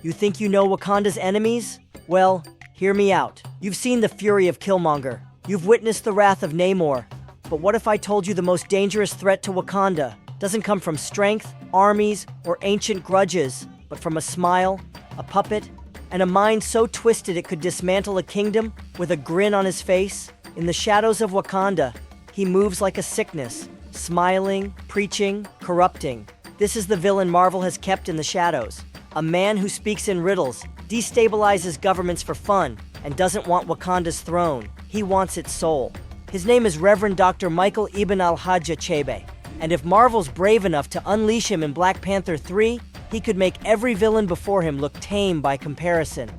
You think you know Wakanda's enemies? Well, hear me out. You've seen the fury of Killmonger. You've witnessed the wrath of Namor. But what if I told you the most dangerous threat to Wakanda doesn't come from strength, armies, or ancient grudges, but from a smile, a puppet, and a mind so twisted it could dismantle a kingdom with a grin on his face? In the shadows of Wakanda, he moves like a sickness, smiling, preaching, corrupting. This is the villain Marvel has kept in the shadows. A man who speaks in riddles, destabilizes governments for fun, and doesn't want Wakanda's throne. He wants its soul. His name is Reverend Dr. Michael Ibn al-Hajj Achebe, and if Marvel's brave enough to unleash him in Black Panther 3, he could make every villain before him look tame by comparison.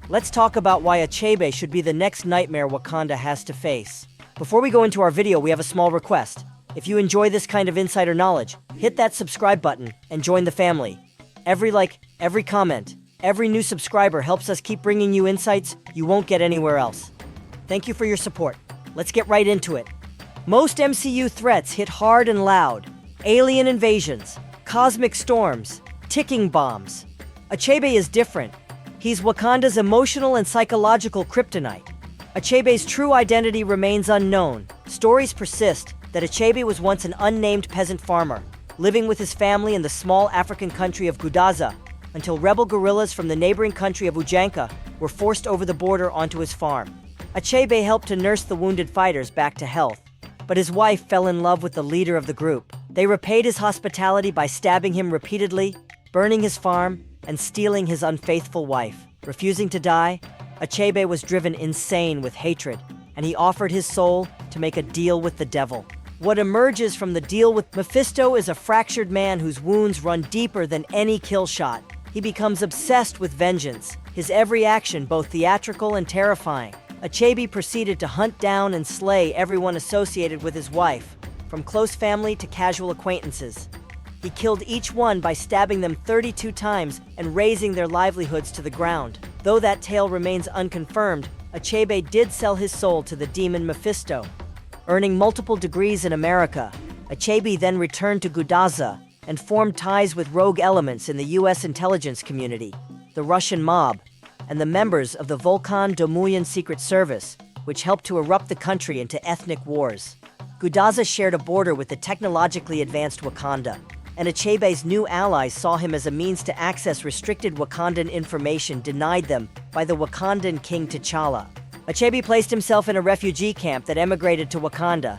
Let's talk about why Achebe should be the next nightmare Wakanda has to face. Before we go into our video, we have a small request. If you enjoy this kind of insider knowledge, hit that subscribe button and join the family. Every like, every comment, every new subscriber helps us keep bringing you insights you won't get anywhere else. Thank you for your support. Let's get right into it. Most MCU threats hit hard and loud. Alien invasions, cosmic storms, ticking bombs. Achebe is different. He's Wakanda's emotional and psychological kryptonite. Achebe's true identity remains unknown. Stories persist that Achebe was once an unnamed peasant farmer, living with his family in the small African country of Gudaza, until rebel guerrillas from the neighboring country of Ujanka were forced over the border onto his farm. Achebe helped to nurse the wounded fighters back to health, but his wife fell in love with the leader of the group. They repaid his hospitality by stabbing him repeatedly, burning his farm, and stealing his unfaithful wife. Refusing to die, Achebe was driven insane with hatred, and he offered his soul to make a deal with the devil. What emerges from the deal with Mephisto is a fractured man whose wounds run deeper than any kill shot. He becomes obsessed with vengeance, his every action both theatrical and terrifying. Achebe proceeded to hunt down and slay everyone associated with his wife, from close family to casual acquaintances. He killed each one by stabbing them 32 times and razing their livelihoods to the ground. Though that tale remains unconfirmed, Achebe did sell his soul to the demon Mephisto. Earning multiple degrees in America, Achebe then returned to Gudaza and formed ties with rogue elements in the U.S. intelligence community, the Russian mob, and the members of the Wakandan Secret Service, which helped to erupt the country into ethnic wars. Gudaza shared a border with the technologically advanced Wakanda, and Achebe's new allies saw him as a means to access restricted Wakandan information denied them by the Wakandan king T'Challa. Achebe placed himself in a refugee camp that emigrated to Wakanda.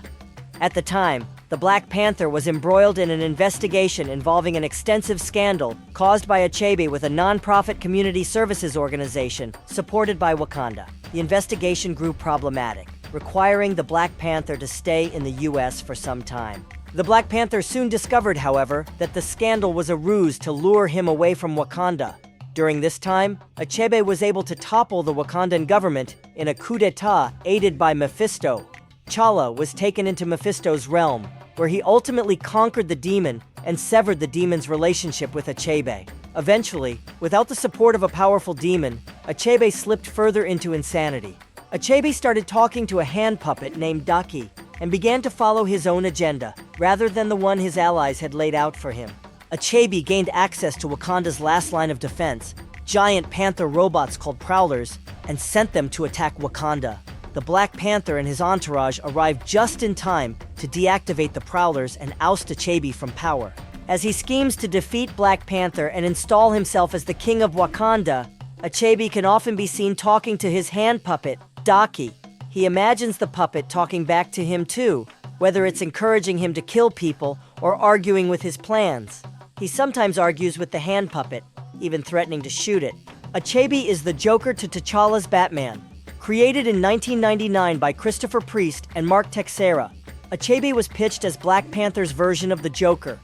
At the time, the Black Panther was embroiled in an investigation involving an extensive scandal caused by Achebe with a non-profit community services organization supported by Wakanda. The investigation grew problematic, requiring the Black Panther to stay in the U.S. for some time. The Black Panther soon discovered, however, that the scandal was a ruse to lure him away from Wakanda. During this time, Achebe was able to topple the Wakandan government in a coup d'etat aided by Mephisto. T'Challa was taken into Mephisto's realm, where he ultimately conquered the demon and severed the demon's relationship with Achebe. Eventually, without the support of a powerful demon, Achebe slipped further into insanity. Achebe started talking to a hand puppet named Daki and began to follow his own agenda, rather than the one his allies had laid out for him. Achebe gained access to Wakanda's last line of defense, giant panther robots called Prowlers, and sent them to attack Wakanda. The Black Panther and his entourage arrived just in time to deactivate the Prowlers and oust Achebe from power. As he schemes to defeat Black Panther and install himself as the king of Wakanda, Achebe can often be seen talking to his hand puppet, Daki. He imagines the puppet talking back to him too, whether it's encouraging him to kill people or arguing with his plans. He sometimes argues with the hand puppet, even threatening to shoot it. Achebe is the Joker to T'Challa's Batman. Created in 1999 by Christopher Priest and Mark Texeira, Achebe was pitched as Black Panther's version of the Joker.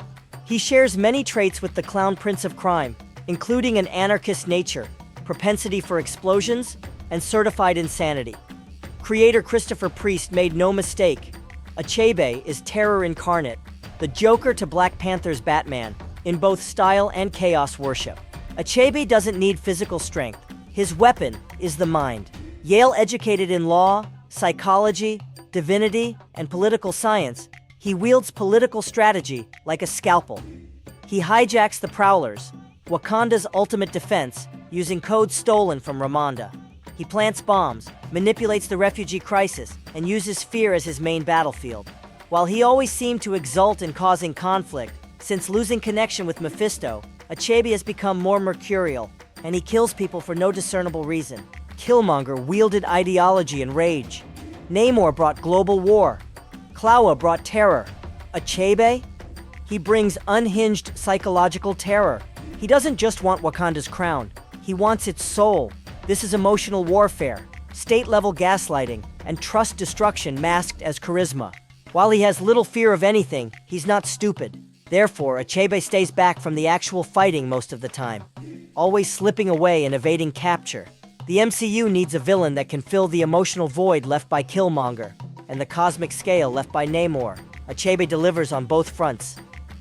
He shares many traits with the Clown Prince of Crime, including an anarchist nature, propensity for explosions, and certified insanity. Creator Christopher Priest made no mistake. Achebe is terror incarnate, the Joker to Black Panther's Batman, in both style and chaos worship. Achebe doesn't need physical strength. His weapon is the mind. Yale-educated in law, psychology, divinity, and political science, he wields political strategy like a scalpel. He hijacks the Prowlers, Wakanda's ultimate defense, using code stolen from Ramonda. He plants bombs, manipulates the refugee crisis, and uses fear as his main battlefield. While he always seemed to exult in causing conflict, since losing connection with Mephisto, Achebe has become more mercurial, and he kills people for no discernible reason. Killmonger wielded ideology and rage. Namor brought global war. Klaue brought terror. Achebe? He brings unhinged psychological terror. He doesn't just want Wakanda's crown, he wants its soul. This is emotional warfare, state-level gaslighting, and trust destruction masked as charisma. While he has little fear of anything, he's not stupid. Therefore, Achebe stays back from the actual fighting most of the time, always slipping away and evading capture. The MCU needs a villain that can fill the emotional void left by Killmonger and the cosmic scale left by Namor. Achebe delivers on both fronts.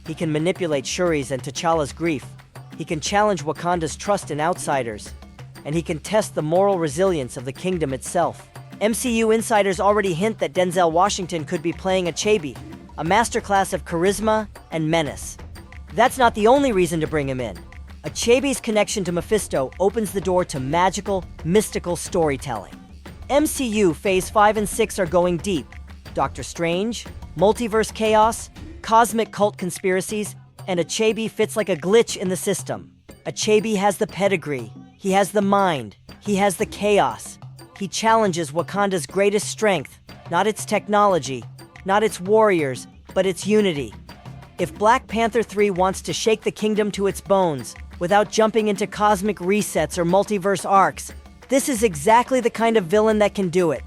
He can manipulate Shuri's and T'Challa's grief. He can challenge Wakanda's trust in outsiders. And he can test the moral resilience of the kingdom itself. MCU insiders already hint that Denzel Washington could be playing Achebe, a masterclass of charisma and menace. That's not the only reason to bring him in. Achebe's connection to Mephisto opens the door to magical, mystical storytelling. MCU Phase 5 and 6 are going deep. Doctor Strange, multiverse chaos, cosmic cult conspiracies, and Achebe fits like a glitch in the system. Achebe has the pedigree, he has the mind, he has the chaos. He challenges Wakanda's greatest strength, not its technology, not its warriors, but its unity. If Black Panther 3 wants to shake the kingdom to its bones, without jumping into cosmic resets or multiverse arcs, this is exactly the kind of villain that can do it.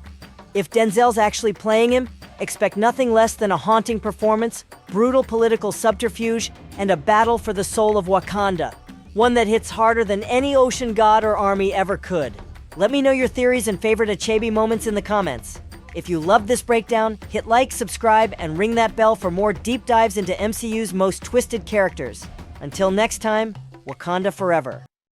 If Denzel's actually playing him, expect nothing less than a haunting performance, brutal political subterfuge, and a battle for the soul of Wakanda. One that hits harder than any ocean god or army ever could. Let me know your theories and favorite Achebe moments in the comments. If you loved this breakdown, hit like, subscribe, and ring that bell for more deep dives into MCU's most twisted characters. Until next time, Wakanda forever.